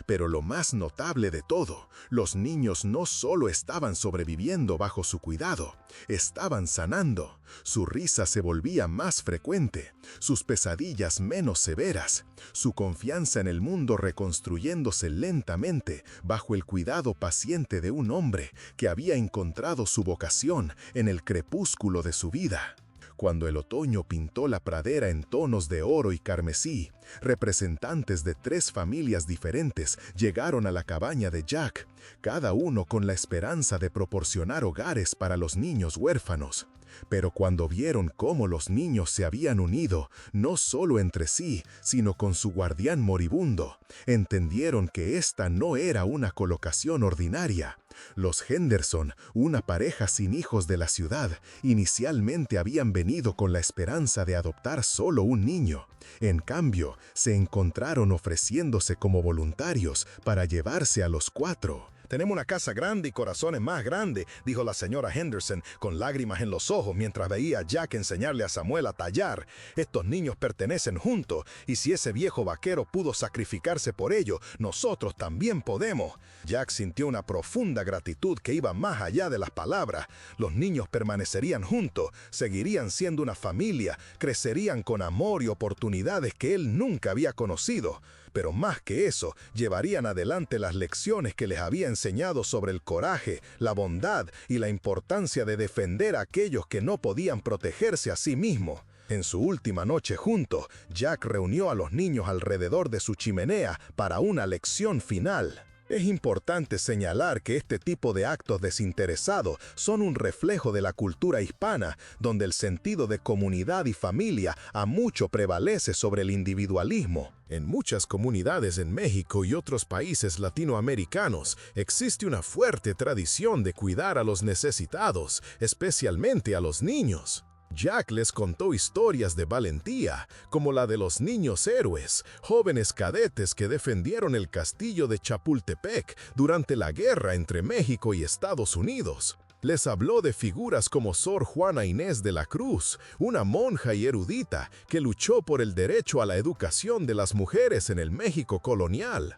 Pero lo más notable de todo, los niños no solo estaban sobreviviendo bajo su cuidado, estaban sanando. Su risa se volvía más frecuente, sus pesadillas menos severas, su confianza en el mundo reconstruyéndose lentamente bajo el cuidado paciente de un hombre que había encontrado su vocación en el crepúsculo de su vida. Cuando el otoño pintó la pradera en tonos de oro y carmesí, representantes de 3 familias diferentes llegaron a la cabaña de Jack, cada uno con la esperanza de proporcionar hogares para los niños huérfanos. Pero cuando vieron cómo los niños se habían unido, no solo entre sí, sino con su guardián moribundo, entendieron que esta no era una colocación ordinaria. Los Henderson, una pareja sin hijos de la ciudad, inicialmente habían venido con la esperanza de adoptar solo un niño. En cambio, se encontraron ofreciéndose como voluntarios para llevarse a los 4. Tenemos una casa grande y corazones más grandes, dijo la señora Henderson con lágrimas en los ojos mientras veía a Jack enseñarle a Samuel a tallar. Estos niños pertenecen juntos, y si ese viejo vaquero pudo sacrificarse por ellos, nosotros también podemos. Jack sintió una profunda gratitud que iba más allá de las palabras. Los niños permanecerían juntos, seguirían siendo una familia, crecerían con amor y oportunidades que él nunca había conocido. Pero más que eso, llevarían adelante las lecciones que les había enseñado sobre el coraje, la bondad y la importancia de defender a aquellos que no podían protegerse a sí mismos. En su última noche juntos, Jack reunió a los niños alrededor de su chimenea para una lección final. Es importante señalar que este tipo de actos desinteresados son un reflejo de la cultura hispana, donde el sentido de comunidad y familia a mucho prevalece sobre el individualismo. En muchas comunidades en México y otros países latinoamericanos existe una fuerte tradición de cuidar a los necesitados, especialmente a los niños. Jack les contó historias de valentía, como la de los niños héroes, jóvenes cadetes que defendieron el castillo de Chapultepec durante la guerra entre México y Estados Unidos. Les habló de figuras como Sor Juana Inés de la Cruz, una monja y erudita que luchó por el derecho a la educación de las mujeres en el México colonial.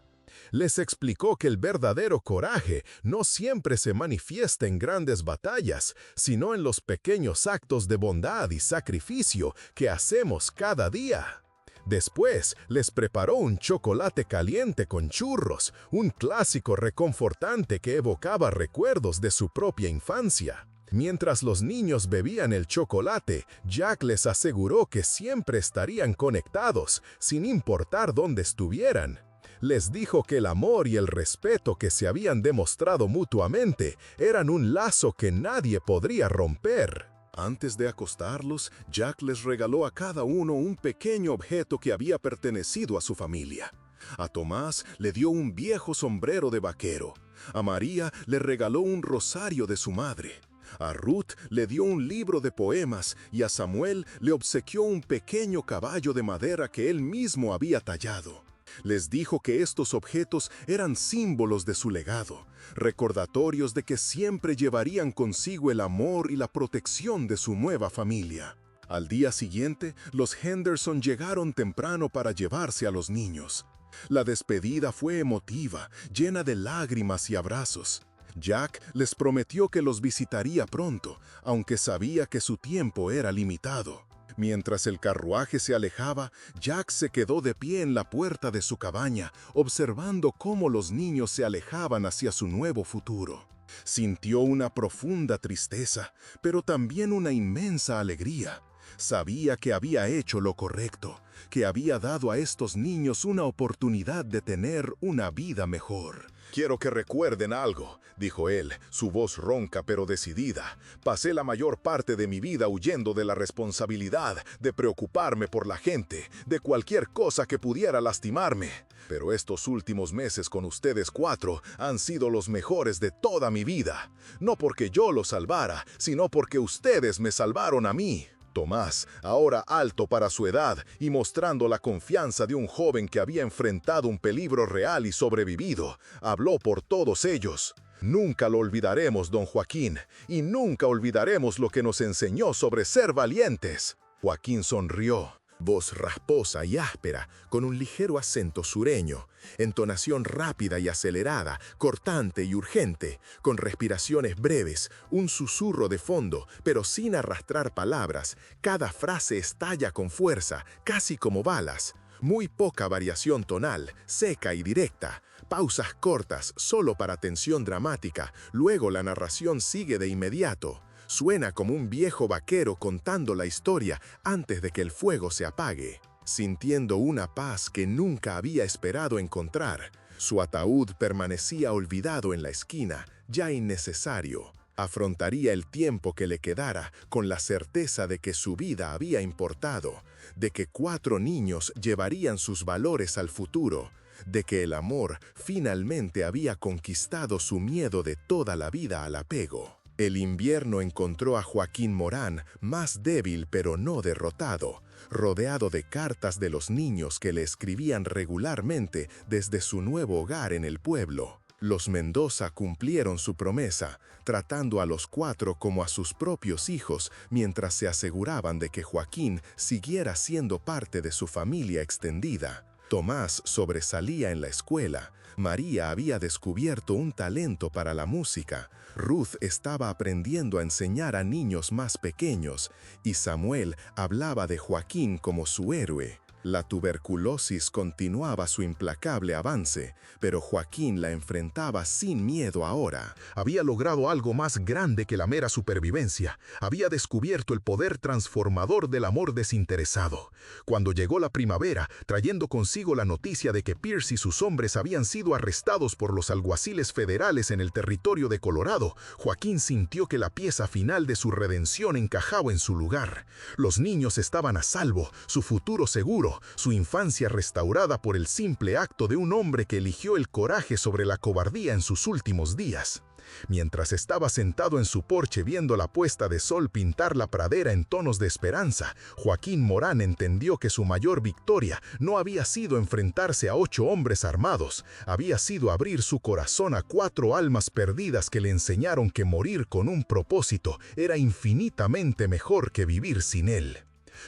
Les explicó que el verdadero coraje no siempre se manifiesta en grandes batallas, sino en los pequeños actos de bondad y sacrificio que hacemos cada día. Después, les preparó un chocolate caliente con churros, un clásico reconfortante que evocaba recuerdos de su propia infancia. Mientras los niños bebían el chocolate, Jack les aseguró que siempre estarían conectados, sin importar dónde estuvieran. Les dijo que el amor y el respeto que se habían demostrado mutuamente eran un lazo que nadie podría romper. Antes de acostarlos, Jack les regaló a cada uno un pequeño objeto que había pertenecido a su familia. A Tomás le dio un viejo sombrero de vaquero. A María le regaló un rosario de su madre. A Ruth le dio un libro de poemas y a Samuel le obsequió un pequeño caballo de madera que él mismo había tallado. Les dijo que estos objetos eran símbolos de su legado, recordatorios de que siempre llevarían consigo el amor y la protección de su nueva familia. Al día siguiente, los Henderson llegaron temprano para llevarse a los niños. La despedida fue emotiva, llena de lágrimas y abrazos. Jack les prometió que los visitaría pronto, aunque sabía que su tiempo era limitado. Mientras el carruaje se alejaba, Jack se quedó de pie en la puerta de su cabaña, observando cómo los niños se alejaban hacia su nuevo futuro. Sintió una profunda tristeza, pero también una inmensa alegría. Sabía que había hecho lo correcto, que había dado a estos niños una oportunidad de tener una vida mejor. «Quiero que recuerden algo», dijo él, su voz ronca pero decidida. «Pasé la mayor parte de mi vida huyendo de la responsabilidad, de preocuparme por la gente, de cualquier cosa que pudiera lastimarme. Pero estos últimos meses con ustedes cuatro han sido los mejores de toda mi vida. No porque yo los salvara, sino porque ustedes me salvaron a mí». Tomás, ahora alto para su edad y mostrando la confianza de un joven que había enfrentado un peligro real y sobrevivido, habló por todos ellos. «Nunca lo olvidaremos, don Joaquín, y nunca olvidaremos lo que nos enseñó sobre ser valientes». Joaquín sonrió. Voz rasposa y áspera, con un ligero acento sureño, entonación rápida y acelerada, cortante y urgente, con respiraciones breves, un susurro de fondo, pero sin arrastrar palabras. Cada frase estalla con fuerza, casi como balas. Muy poca variación tonal, seca y directa. Pausas cortas, solo para tensión dramática, luego la narración sigue de inmediato. Suena como un viejo vaquero contando la historia antes de que el fuego se apague, sintiendo una paz que nunca había esperado encontrar. Su ataúd permanecía olvidado en la esquina, ya innecesario. Afrontaría el tiempo que le quedara con la certeza de que su vida había importado, de que 4 niños llevarían sus valores al futuro, de que el amor finalmente había conquistado su miedo de toda la vida al apego. El invierno encontró a Joaquín Morán más débil pero no derrotado, rodeado de cartas de los niños que le escribían regularmente desde su nuevo hogar en el pueblo. Los Mendoza cumplieron su promesa, tratando a los 4 como a sus propios hijos, mientras se aseguraban de que Joaquín siguiera siendo parte de su familia extendida. Tomás sobresalía en la escuela. María había descubierto un talento para la música. Ruth estaba aprendiendo a enseñar a niños más pequeños, y Samuel hablaba de Joaquín como su héroe. La tuberculosis continuaba su implacable avance, pero Joaquín la enfrentaba sin miedo ahora. Había logrado algo más grande que la mera supervivencia. Había descubierto el poder transformador del amor desinteresado. Cuando llegó la primavera, trayendo consigo la noticia de que Pierce y sus hombres habían sido arrestados por los alguaciles federales en el territorio de Colorado, Joaquín sintió que la pieza final de su redención encajaba en su lugar. Los niños estaban a salvo, su futuro seguro, su infancia restaurada por el simple acto de un hombre que eligió el coraje sobre la cobardía en sus últimos días. Mientras estaba sentado en su porche viendo la puesta de sol pintar la pradera en tonos de esperanza, Joaquín Morán entendió que su mayor victoria no había sido enfrentarse a 8 hombres armados, había sido abrir su corazón a 4 almas perdidas que le enseñaron que morir con un propósito era infinitamente mejor que vivir sin él.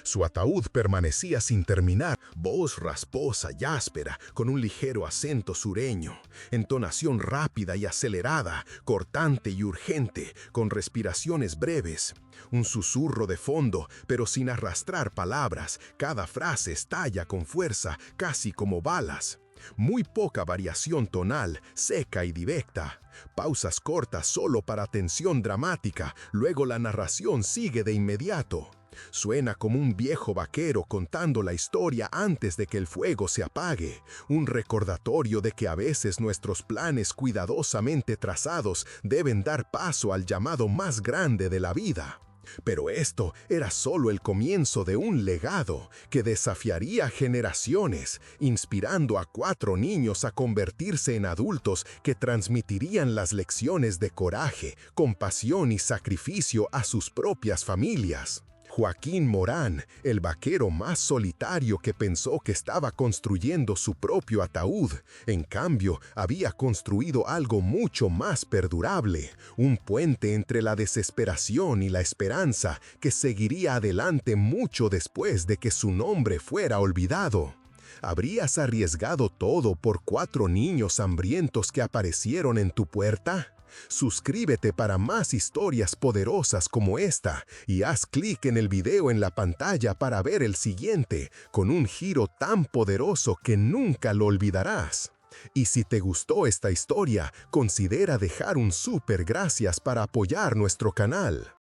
Su ataúd permanecía sin terminar, voz rasposa y áspera, con un ligero acento sureño, entonación rápida y acelerada, cortante y urgente, con respiraciones breves. Un susurro de fondo, pero sin arrastrar palabras, cada frase estalla con fuerza, casi como balas. Muy poca variación tonal, seca y directa. Pausas cortas solo para tensión dramática, luego la narración sigue de inmediato. Suena como un viejo vaquero contando la historia antes de que el fuego se apague, un recordatorio de que a veces nuestros planes cuidadosamente trazados deben dar paso al llamado más grande de la vida. Pero esto era solo el comienzo de un legado que desafiaría generaciones, inspirando a 4 niños a convertirse en adultos que transmitirían las lecciones de coraje, compasión y sacrificio a sus propias familias. Joaquín Morán, el vaquero más solitario que pensó que estaba construyendo su propio ataúd, en cambio, había construido algo mucho más perdurable, un puente entre la desesperación y la esperanza que seguiría adelante mucho después de que su nombre fuera olvidado. ¿Habrías arriesgado todo por 4 niños hambrientos que aparecieron en tu puerta? Suscríbete para más historias poderosas como esta y haz clic en el video en la pantalla para ver el siguiente, con un giro tan poderoso que nunca lo olvidarás. Y si te gustó esta historia, considera dejar un súper gracias para apoyar nuestro canal.